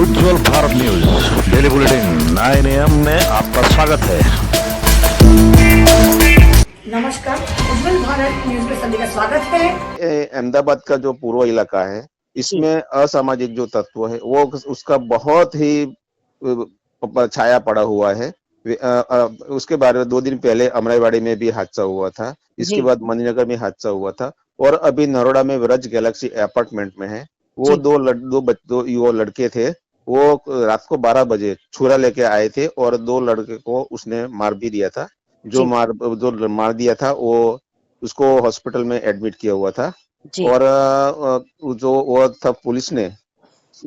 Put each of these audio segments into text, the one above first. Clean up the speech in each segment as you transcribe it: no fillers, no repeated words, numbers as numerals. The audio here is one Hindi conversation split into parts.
Ujjwal Bharat news daily bulletin 9 AM में आपका स्वागत है। नमस्कार, उज्जवल भारत न्यूज में सभी का स्वागत है। अहमदाबाद का जो पूर्व इलाका है, इसमें असामाजिक जो तत्व है वो उसका बहुत ही छाया पड़ा हुआ है। उसके बारे में 2 दिन पहले अमराईवाड़ी में भी हादसा हुआ था, इसके बाद मणिनगर में हादसा हुआ था और अभी नरोड़ा में व्रज गैलेक्सी अपार्टमेंट में है। वो दो युवा लड़के थे, वो रात को 12 बजे छुरा लेके आए थे और 2 लड़के को उसने मार भी दिया था। जो मार दिया था वो उसको हॉस्पिटल में एडमिट किया हुआ था और जो वो था पुलिस ने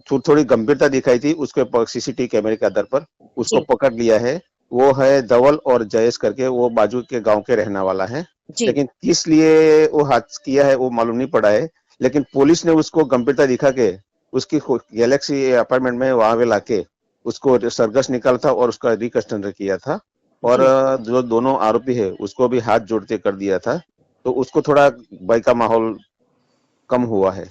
थोड़ी गंभीरता दिखाई थी, उसके सीसीटीवी कैमरे के आधार पर उसको पकड़ लिया है। वो है धवल और जयेश करके, वो बाजू के गांव के रहने वाला है, लेकिन किस लिए वो हादसा किया है वो मालूम नहीं पड़ा है। लेकिन पुलिस ने उसको गंभीरता दिखा के उसकी गैलेक्सी अपार्टमेंट में वहां पे लाके उसको सरगस निकाला था और उसका रिकंस्ट्रक्शन किया था और जो दोनों आरोपी है उसको भी हाथ जोड़ते कर दिया था, तो उसको थोड़ा भय का माहौल कम हुआ है।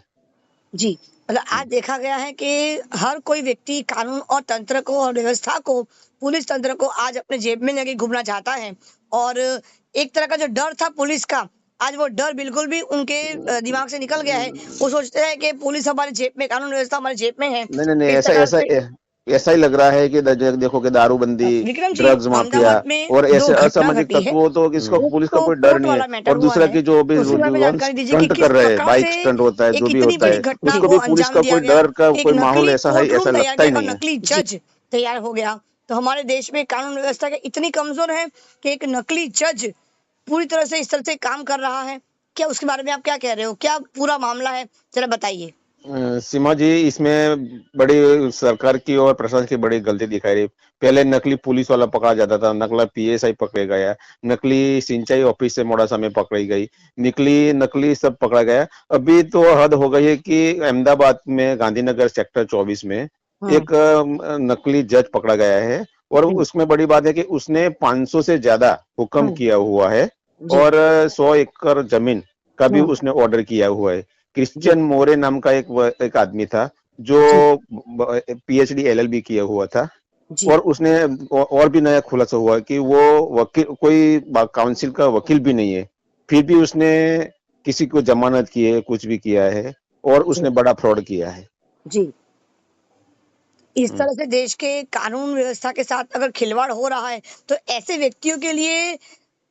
जी, मतलब आज देखा गया है कि हर कोई व्यक्ति कानून और तंत्र को और व्यवस्था को, पुलिस तंत्र को आज अपने जेब में लेके घूमना चाहता है और एक तरह का जो डर था पुलिस का, आज वो डर बिल्कुल भी उनके दिमाग से निकल गया है। वो सोचते हैं कि पुलिस हमारे जेब में, कानून व्यवस्था हमारे जेब में है। नहीं, इस ऐसा प्रकार ऐसा से ऐसा ही लग रहा है कि देखो कि दारूबंदी, विक्रम जी, ड्रग्स माफिया अहमदाबाद में और 2 ऐसे घटना असामाजिक घटी है। तत्वों तो इसको एक पुलिस का तो कोई डर कोर्ट नहीं है वाला मैटर और हुआ दूसरा है, की जो भी तो उसके बारे में जानकारी दीजिए कि स्टंट किस कर रहे हैं, प्रकार बाइक से स्टंट होता है, एक जो भी इतनी होता बड़ी है, घटना उसको को भी पुलिस अंजाम का दिया कोई गया, डर का एक कोई माहौल नकली ऐसा है, कोर्ट ऐसा रूम तैयार लगता किया ही गया और नहीं है। नकली जज तैयार हो गया। तो हमारे देश में कानून व्यवस्था के इतनी कमजोर है कि एक नकली जज पूरी तरह से इस तरह से काम कर रहा है। क्या उसके बारे में आप क्या कह रहे हो? क्या पूरा मामला है, जरा बताइए। सीमा जी, इसमें बड़ी सरकार की और प्रशासन की बड़ी गलती दिखाई रही। पहले नकली पुलिस वाला पकड़ा जाता था, नकली पीएसआई पकड़े गया, नकली सिंचाई ऑफिस से मोड़ासा में पकड़ी गई, नकली सब पकड़ा गया। अभी तो हद हो गई है कि अहमदाबाद में गांधीनगर सेक्टर 24 में एक नकली जज पकड़ा गया है और उसमें बड़ी बात है कि उसने 500 से ज्यादा हुक्म किया हुआ है और 100 एकड़ जमीन का भी उसने ऑर्डर किया हुआ है। क्रिश्चियन मोरे नाम का एक आदमी था जो पीएचडी एलएलबी किया हुआ था और उसने और भी नया खुलासा हुआ कि वो वकील, कोई काउंसिल का वकील भी नहीं है, फिर भी उसने किसी को जमानत की है, कुछ भी किया है और उसने बड़ा फ्रॉड किया है। जी, इस तरह से देश के कानून व्यवस्था के साथ अगर खिलवाड़ हो रहा है तो ऐसे व्यक्तियों के लिए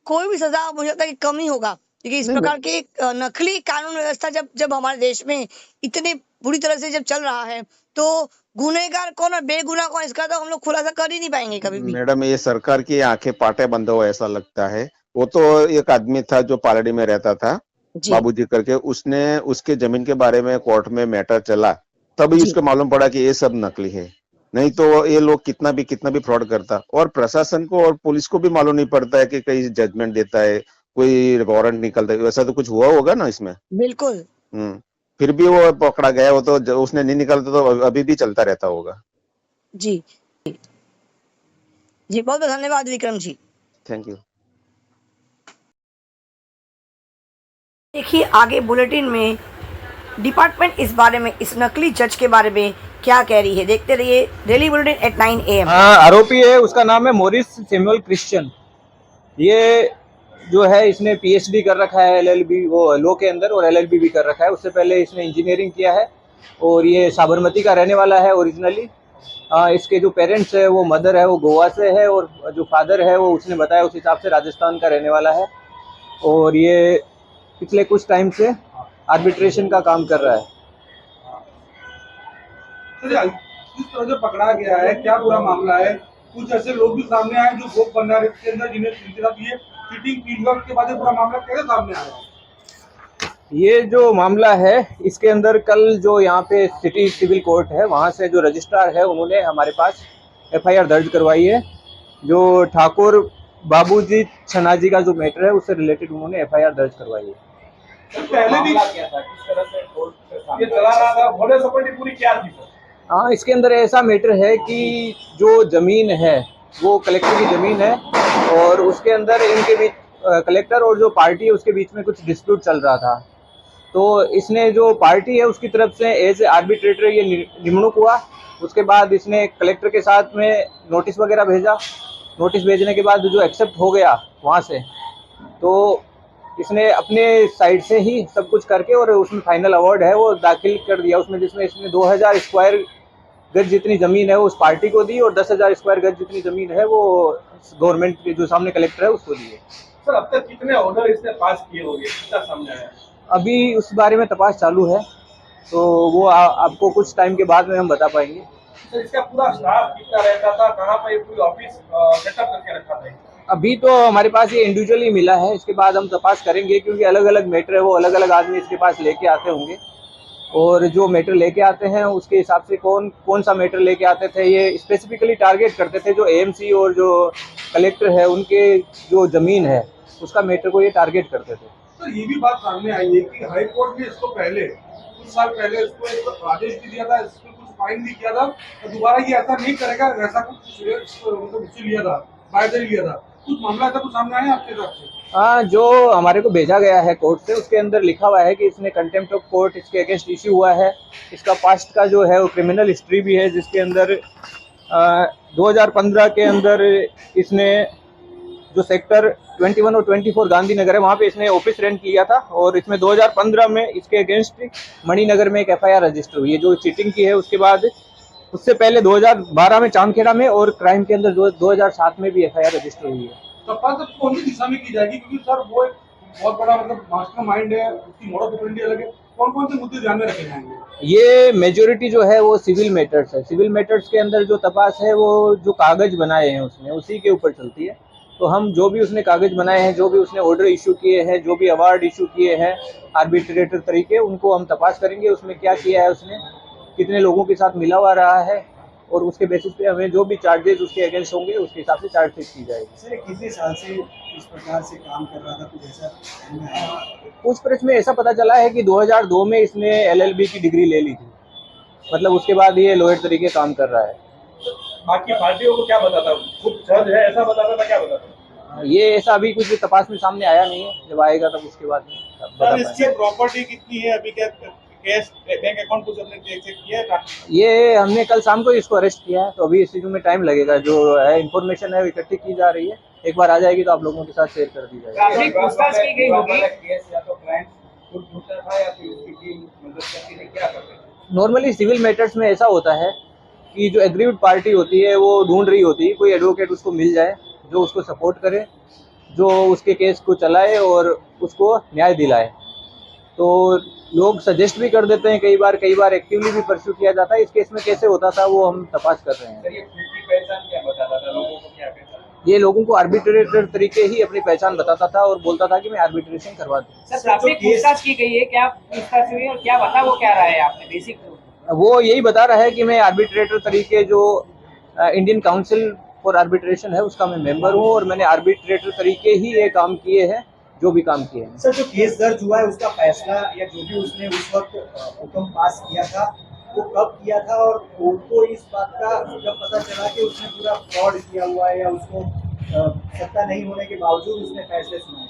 कोई भी सजा मुझे लगता है कि कम ही होगा, क्योंकि इस प्रकार के नकली कानून व्यवस्था जब जब हमारे देश में इतने बुरी तरह से जब चल रहा है तो गुनहगार कौन और बेगुनाह कौन, इसका तो हम लोग खुलासा कर ही नहीं पाएंगे कभी भी। मैडम, ये सरकार की आंखें पाटे बंद हो ऐसा लगता है। वो तो एक आदमी था जो पालड़ी में रहता था, बाबूजी करके, उसने उसके जमीन के बारे में कोर्ट में मैटर चला, तभी उसको मालूम पड़ा कि ये सब नकली है। नहीं तो ये लोग कितना भी फ्रॉड करता। और प्रशासन को और पुलिस को भी मालूम नहीं पड़ता है कि कहीं जजमेंट देता है, कोई वारंट निकलता है, वैसा तो कुछ हुआ होगा ना इसमें। बिल्कुल। फिर भी वो पकड़ा गया, वो तो उसने नहीं निकालता तो अभी भी चलता रहता होगा। जी जी, बहुत बहुत धन्यवाद विक्रम जी। Thank you. देखिए आगे बुलेटिन में डिपार्टमेंट इस बारे में, इस नकली जज के बारे में क्या कह रही है। देखते रहिए डेली बुलेटिन एट 9 AM। आरोपी है, उसका नाम है मोरिस सैमुअल क्रिश्चियन। ये जो है इसने पीएचडी कर रखा है एलएलबी, वो लॉ के अंदर, और एलएलबी भी कर रखा है। उससे पहले इसने इंजीनियरिंग किया है और ये साबरमती का रहने वाला है ओरिजिनली। इसके जो पेरेंट्स है, वो मदर है वो गोवा से है और जो फादर है वो उसने बताया उस हिसाब से राजस्थान का रहने वाला है। और ये पिछले कुछ टाइम से आर्बिट्रेशन का काम कर रहा है। किस तरह से पकड़ा गया है, क्या पूरा मामला है? कुछ ऐसे लोग भी सामने आए जो भोग भंडारे के अंदर जिन्हें ये चीटिंग की, के बाद पूरा मामला कैसे सामने आया? ये जो मामला है इसके अंदर कल जो यहाँ पे सिटी सिविल कोर्ट है वहाँ से जो रजिस्ट्रार है उन्होंने हमारे पास एफआईआर दर्ज करवाई है। जो ठाकुर बाबूजी छनाजी का जो मैटर है उससे रिलेटेड उन्होंने एफआईआर दर्ज करवाई है। पहले भी क्या था, किस तरह से कोर्ट ये चला रहा था, बड़े सपोर्टी पूरी क्या थी? हाँ, इसके अंदर ऐसा मैटर है कि जो जमीन है वो कलेक्टर की जमीन है और उसके अंदर इनके बीच कलेक्टर और जो पार्टी है उसके बीच में कुछ डिस्प्यूट चल रहा था। तो इसने जो पार्टी है उसकी तरफ से एज आर्बिट्रेटर ये निमणूक हुआ, उसके बाद इसने कलेक्टर के साथ में नोटिस वगैरह भेजा। नोटिस भेजने के बाद जो एक्सेप्ट हो गया वहाँ से, तो इसने अपने साइड से ही सब कुछ करके और उसमें फाइनल अवार्ड है वो दाखिल कर दिया उसमें, जिसमें इसने 2000 स्क्वायर गज जितनी ज़मीन है वो उस पार्टी को दी और 10,000 स्क्वायर गज जितनी ज़मीन है वो गवर्नमेंट के जो सामने कलेक्टर है उसको दी है। सर अब तक कितने ऑर्डर इसने पास किए होंगे, कितना सामने आया? अभी उस बारे में तपास चालू है, तो वो आपको कुछ टाइम के बाद में हम बता पाएंगे। सर इसका पूरा स्टाफ कितना रहता था, कहाँ पर पूरी ऑफिस सेटअप करके रखा था? अभी तो हमारे पास ये इंडिविजुअली मिला है, इसके बाद हम तपास करेंगे क्योंकि अलग अलग मैटर है वो अलग अलग आदमी इसके पास लेके आते होंगे, और जो मैटर लेके आते हैं उसके हिसाब से कौन सा मैटर लेके आते थे ये स्पेसिफिकली टारगेट करते थे। जो एएमसी और जो कलेक्टर है उनके जो ज़मीन है उसका मैटर को ये टारगेट करते थे। सर ये भी बात सामने आई है कि हाई कोर्ट ने इसको पहले कुछ साल पहले इसको एक आदेश भी दिया था, इसको कुछ फाइन भी किया था और दोबारा ये ऐसा नहीं करेगा, ऐसा कुछ लिया था, वायदा लिया था। कुछ मामला ऐसा कुछ सामने आया आपके हिसाब से? हाँ, जो हमारे को भेजा गया है कोर्ट से उसके अंदर लिखा हुआ है कि इसने कंटेम्प्ट ऑफ कोर्ट इसके अगेंस्ट इश्यू हुआ है। इसका पास्ट का जो है वो क्रिमिनल हिस्ट्री भी है, जिसके अंदर 2015 के अंदर इसने जो सेक्टर 21 और 24 गांधीनगर है वहाँ पे इसने ऑफिस रेंट लिया था, और इसमें 2015 में इसके अगेंस्ट मणिनगर में एक एफआईआर रजिस्टर हुई है जो चीटिंग की है। उसके बाद उससे पहले 2012 में चांदखेड़ा में और क्राइम के अंदर 2007 में भी एफआईआर रजिस्टर हुई है। तपास अब कौन सी दिशा में की जाएगी, क्योंकि सर वो एक बहुत बड़ा मतलब मास्टरमाइंड है, उसकी मोडस ऑपरेंडी अलग है, कौन से मुद्दे ध्यान में रखे जाएंगे? ये मेजोरिटी जो है वो सिविल मैटर्स है। सिविल मैटर्स के अंदर जो तपास है वो जो कागज बनाए हैं उसने उसी के ऊपर चलती है। तो हम जो भी उसने कागज बनाए हैं, जो भी उसने ऑर्डर इशू किए हैं, जो भी अवार्ड इशू किए हैं आर्बिट्रेटर तरीके, उनको हम तपास करेंगे उसमें क्या किया है उसने, कितने लोगों के साथ मिला हुआ रहा है, और उसके बेसिस पे हमें जो भी चार्जेस उसके अगेंस्ट होंगे उसके हिसाब से चार्जशीट की जाएगी। सर कितने साल से इस प्रकार से काम कर रहा था, कुछ ऐसा? पूछपरछ में ऐसा पता चला है कि 2002 में इसने LLB की डिग्री ले ली थी, मतलब उसके बाद ये लॉयर तरीके काम कर रहा है। बाकी पार्टियों को क्या बताता, खुद जज है ऐसा बताता था, क्या बताता? ये ऐसा अभी कुछ तपास में सामने आया नहीं है, जब आएगा तब उसके बाद सर इसकी प्रॉपर्टी कितनी है अभी, क्या कैश बैंक अकाउंट कुछ अपने चेक किया है? ये हमने कल शाम को इसको अरेस्ट किया है, तो अभी इस चीज़ में टाइम लगेगा। जो है इन्फॉर्मेशन है वो इकट्ठी की जा रही है, एक बार आ जाएगी तो आप लोगों के साथ शेयर कर दी जाएगी। पूछताछ की गई होगी। नॉर्मली सिविल मैटर्स में ऐसा होता है कि जो एग्रीव्ड पार्टी होती है वो ढूंढ रही होती है कोई एडवोकेट उसको मिल जाए जो उसको सपोर्ट करे, जो उसके केस को चलाए और उसको न्याय दिलाए। तो लोग सजेस्ट भी कर देते हैं, कई बार एक्टिवली भी परस्यू किया जाता है। इस केस में कैसे होता था वो हम तपास कर रहे हैं। सर ये खुद की पहचान क्या बताता था, लोगों को क्या कहता था? ये लोगों को आर्बिट्रेटर तरीके ही अपनी पहचान बताता था और बोलता था कि मैं आर्बिट्रेशन करवा दूँ। सर प्राथमिक पूछताछ की गई है, क्या पूछताछ हुई और क्या बता, वो क्या रहा है आपने बेसिक? वो यही बता रहा है कि मैं आर्बिट्रेटर तरीके जो इंडियन काउंसिल फॉर आर्बिट्रेशन है उसका मैं मेंबर हूँ, और मैंने आर्बिट्रेटर तरीके ही ये काम किए हैं जो भी काम किए हैं। सर जो केस दर्ज हुआ है उसका फैसला या जो भी उसने उस वक्त हुक्म पास किया था वो कब किया था, और कोर्ट को इस बात का जब पता चला कि उसने पूरा फ्रॉड किया हुआ है या उसको सत्ता नहीं होने के बावजूद उसने फैसले सुनाए?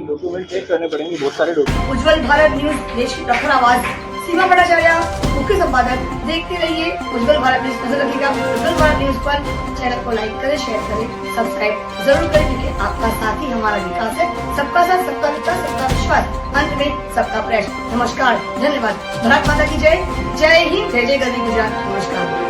डॉक्यूमेंट चेक करने पड़ेंगे, बहुत सारे डॉक्यूमेंट। उज्जवल भारत न्यूज, देश की प्रखर आवाज। सीमा भट्टाचार्य मुख्य संपादक। देखते रहिए उज्जवल भारत न्यूज। नजर रखिएगा उज्जवल भारत न्यूज पर। चैनल को लाइक करें, शेयर करें, सब्सक्राइब जरूर करें, क्योंकि आपका साथ ही हमारा विकास है। सबका साथ, सबका विकास, सबका विश्वास, अंत में सबका प्रयास। नमस्कार, धन्यवाद। भारत माता की जय। जय हिंद, जय जय गरवी गुजरात। नमस्कार।